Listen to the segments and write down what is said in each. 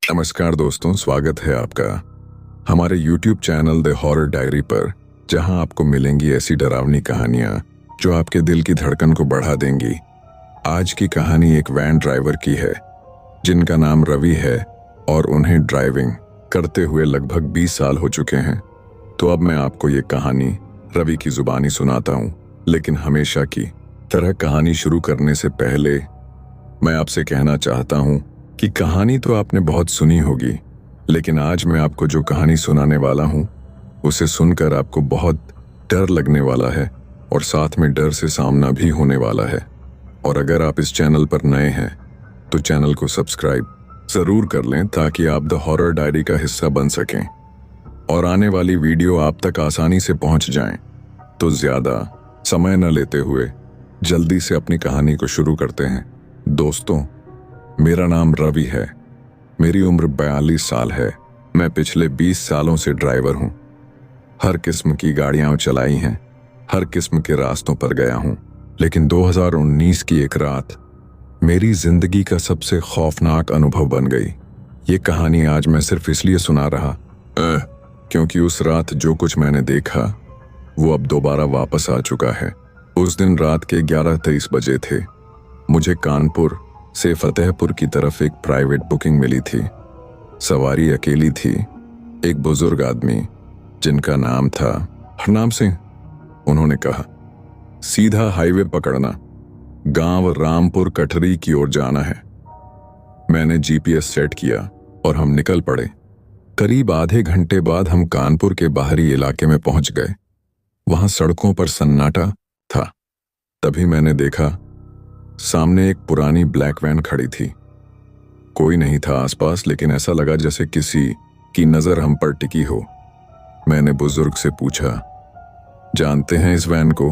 नमस्कार दोस्तों, स्वागत है आपका हमारे YouTube channel the horror diary पर, जहां आपको मिलेंगी ऐसी डरावनी कहानियां जो आपके दिल की धड़कन को बढ़ा देंगी। आज की कहानी एक वैन ड्राइवर की है जिनका नाम रवि है और उन्हें ड्राइविंग करते हुए लगभग 20 साल हो चुके हैं। तो अब मैं आपको ये कहानी रवि की जुबानी सुनाता हूँ, लेकिन हमेशा की तरह कहानी शुरू करने से पहले मैं आपसे कहना चाहता हूँ कि कहानी तो आपने बहुत सुनी होगी, लेकिन आज मैं आपको जो कहानी सुनाने वाला हूँ उसे सुनकर आपको बहुत डर लगने वाला है और साथ में डर से सामना भी होने वाला है। और अगर आप इस चैनल पर नए हैं तो चैनल को सब्सक्राइब जरूर कर लें ताकि आप द हॉरर डायरी का हिस्सा बन सकें और आने वाली वीडियो आप तक आसानी से पहुंच जाएं। तो ज्यादा समय न लेते हुए जल्दी से अपनी कहानी को शुरू करते हैं। दोस्तों, मेरा नाम रवि है। मेरी उम्र 42 साल है। मैं पिछले 20 सालों से ड्राइवर हूँ। हर किस्म की गाड़ियां चलाई हैं, हर किस्म के रास्तों पर गया हूँ, लेकिन 2019 की एक रात मेरी जिंदगी का सबसे खौफनाक अनुभव बन गई। ये कहानी आज मैं सिर्फ इसलिए सुना रहा क्योंकि उस रात जो कुछ मैंने देखा वो अब दोबारा वापस आ चुका है। उस दिन रात के 11:23 बजे थे। मुझे कानपुर से फतेहपुर की तरफ एक प्राइवेट बुकिंग मिली थी। सवारी अकेली थी। एक बुजुर्ग आदमी जिनका नाम था हरनाम सिंह। उन्होंने कहा, सीधा हाईवे पकड़ना, गांव रामपुर कठरी की ओर जाना है। मैंने जीपीएस सेट किया और हम निकल पड़े। करीब आधे घंटे बाद हम कानपुर के बाहरी इलाके में पहुंच गए। वहां सड़कों पर सन्नाटा था। तभी मैंने देखा सामने एक पुरानी ब्लैक वैन खड़ी थी। कोई नहीं था आसपास, लेकिन ऐसा लगा जैसे किसी की नजर हम पर टिकी हो। मैंने बुजुर्ग से पूछा, जानते हैं इस वैन को?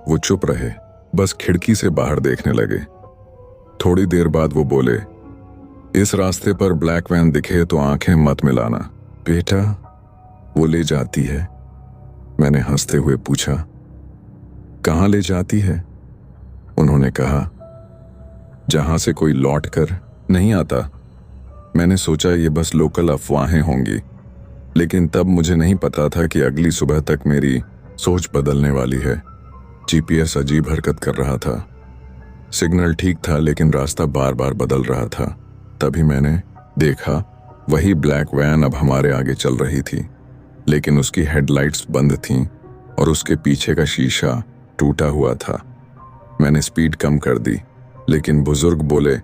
वो चुप रहे, बस खिड़की से बाहर देखने लगे। थोड़ी देर बाद वो बोले, इस रास्ते पर ब्लैक वैन दिखे तो आंखें मत मिलाना बेटा, वो ले जाती है। मैंने हंसते हुए पूछा, कहाँ ले जाती है? उन्होंने कहा, जहां से कोई लौट कर नहीं आता। मैंने सोचा ये बस लोकल अफवाहें होंगी, लेकिन तब मुझे नहीं पता था कि अगली सुबह तक मेरी सोच बदलने वाली है। जीपीएस अजीब हरकत कर रहा था। सिग्नल ठीक था, लेकिन रास्ता बार बार बदल रहा था। तभी मैंने देखा वही ब्लैक वैन अब हमारे आगे चल रही थी, लेकिन उसकी हेडलाइट्स बंद थीं और उसके पीछे का शीशा टूटा हुआ था। मैंने स्पीड कम कर दी, लेकिन बुजुर्ग बोले,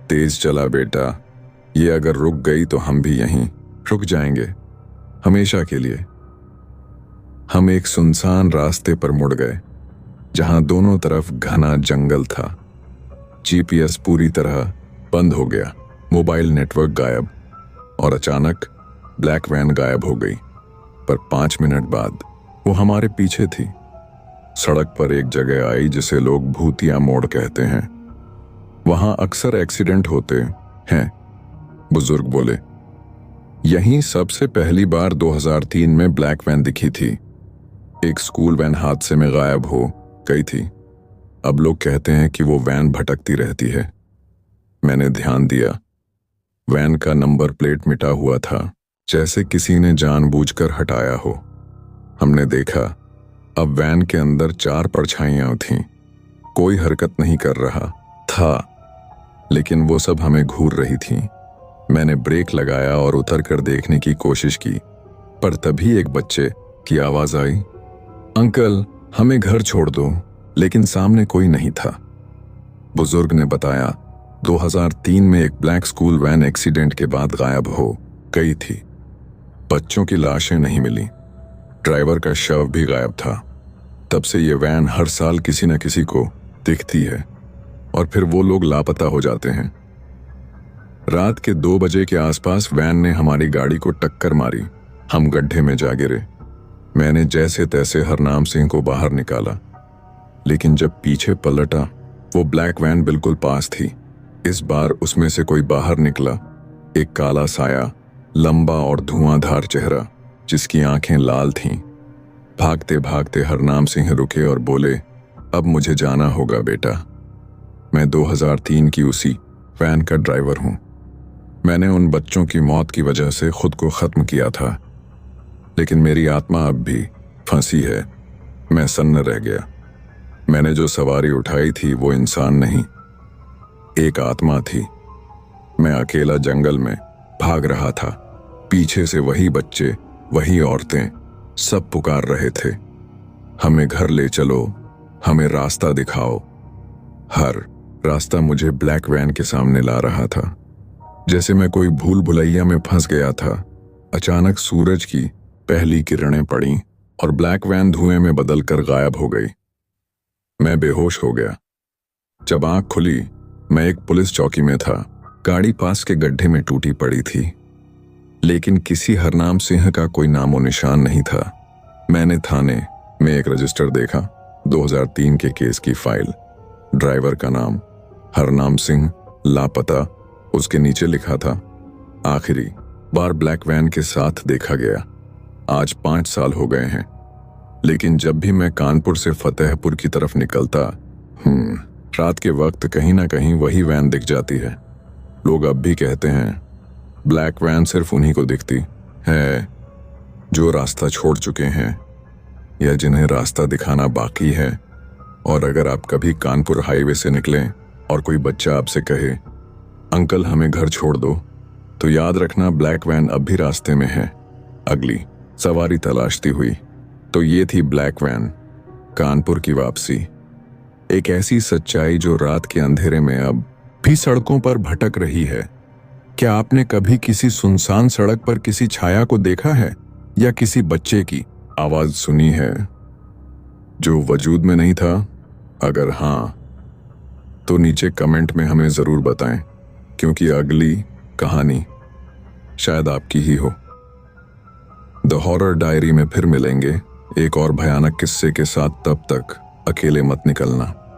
तेज चला बेटा, ये अगर रुक गई तो हम भी यहीं रुक जाएंगे हमेशा के लिए। हम एक सुनसान रास्ते पर मुड़ गए जहां दोनों तरफ घना जंगल था। जीपीएस पूरी तरह बंद हो गया, मोबाइल नेटवर्क गायब, और अचानक ब्लैक वैन गायब हो गई। पर 5 मिनट बाद वो हमारे पीछे थी। सड़क पर एक जगह आई जिसे लोग भूतिया मोड़ कहते हैं। वहां अक्सर एक्सीडेंट होते हैं, बुजुर्ग बोले। यहीं सबसे पहली बार 2003 में ब्लैक वैन दिखी थी। एक स्कूल वैन हादसे में गायब हो गई थी। अब लोग कहते हैं कि वो वैन भटकती रहती है। मैंने ध्यान दिया, वैन का नंबर प्लेट मिटा हुआ था, जैसे किसी ने जानबूझकर हटाया हो। हमने देखा अब वैन के अंदर 4 परछाइयां थीं। कोई हरकत नहीं कर रहा था, लेकिन वो सब हमें घूर रही थीं। मैंने ब्रेक लगाया और उतरकर देखने की कोशिश की, पर तभी एक बच्चे की आवाज आई, अंकल हमें घर छोड़ दो। लेकिन सामने कोई नहीं था। बुजुर्ग ने बताया, 2003 में एक ब्लैक स्कूल वैन एक्सीडेंट के बाद गायब हो गई थी। बच्चों की लाशें नहीं मिली, ड्राइवर का शव भी गायब था। तब से ये वैन हर साल किसी न किसी को दिखती है और फिर वो लोग लापता हो जाते हैं। रात के 2 बजे के आसपास वैन ने हमारी गाड़ी को टक्कर मारी। हम गड्ढे में जा गिरे। मैंने जैसे तैसे हरनाम सिंह को बाहर निकाला, लेकिन जब पीछे पलटा वो ब्लैक वैन बिल्कुल पास थी। इस बार उसमें से कोई बाहर निकला, एक काला साया, लंबा और धुआंधार चेहरा जिसकी आंखें लाल थीं। भागते भागते हरनाम सिंह रुके और बोले, अब मुझे जाना होगा बेटा। मैं 2003 की उसी वैन का ड्राइवर हूं। मैंने उन बच्चों की मौत की वजह से खुद को खत्म किया था, लेकिन मेरी आत्मा अब भी फंसी है। मैं सन्न रह गया। मैंने जो सवारी उठाई थी वो इंसान नहीं, एक आत्मा थी। मैं अकेला जंगल में भाग रहा था। पीछे से वही बच्चे, वही औरतें, सब पुकार रहे थे, हमें घर ले चलो, हमें रास्ता दिखाओ। हर रास्ता मुझे ब्लैक वैन के सामने ला रहा था, जैसे मैं कोई भूल भुलैया में फंस गया था। अचानक सूरज की पहली किरणें पड़ी और ब्लैक वैन धुएं में बदलकर गायब हो गई। मैं बेहोश हो गया। जब आंख खुली, मैं एक पुलिस चौकी में था। गाड़ी पास के गड्ढे में टूटी पड़ी थी, लेकिन किसी हरनाम सिंह का कोई नामो निशान नहीं था। मैंने थाने में एक रजिस्टर देखा, 2003 के केस की फाइल। ड्राइवर का नाम हरनाम सिंह, लापता, उसके नीचे लिखा था। आखिरी बार ब्लैक वैन के साथ देखा गया। आज 5 साल हो गए हैं, लेकिन जब भी मैं कानपुर से फतेहपुर की तरफ निकलता, रात के वक्त कहीं ना कहीं वही वैन दिख जाती है। लोग अब भी कहते हैं ब्लैक वैन सिर्फ उन्हीं को दिखती है जो रास्ता छोड़ चुके हैं या जिन्हें रास्ता दिखाना बाकी है। और अगर आप कभी कानपुर हाईवे से निकलें और कोई बच्चा आपसे कहे अंकल हमें घर छोड़ दो, तो याद रखना ब्लैक वैन अब भी रास्ते में है, अगली सवारी तलाशती हुई। तो ये थी ब्लैक वैन, कानपुर की वापसी। एक ऐसी सच्चाई जो रात के अंधेरे में अब भी सड़कों पर भटक रही है। क्या आपने कभी किसी सुनसान सड़क पर किसी छाया को देखा है या किसी बच्चे की आवाज सुनी है जो वजूद में नहीं था? अगर हाँ, तो नीचे कमेंट में हमें जरूर बताएं, क्योंकि अगली कहानी शायद आपकी ही हो। द हॉरर डायरी में फिर मिलेंगे एक और भयानक किस्से के साथ। तब तक अकेले मत निकलना।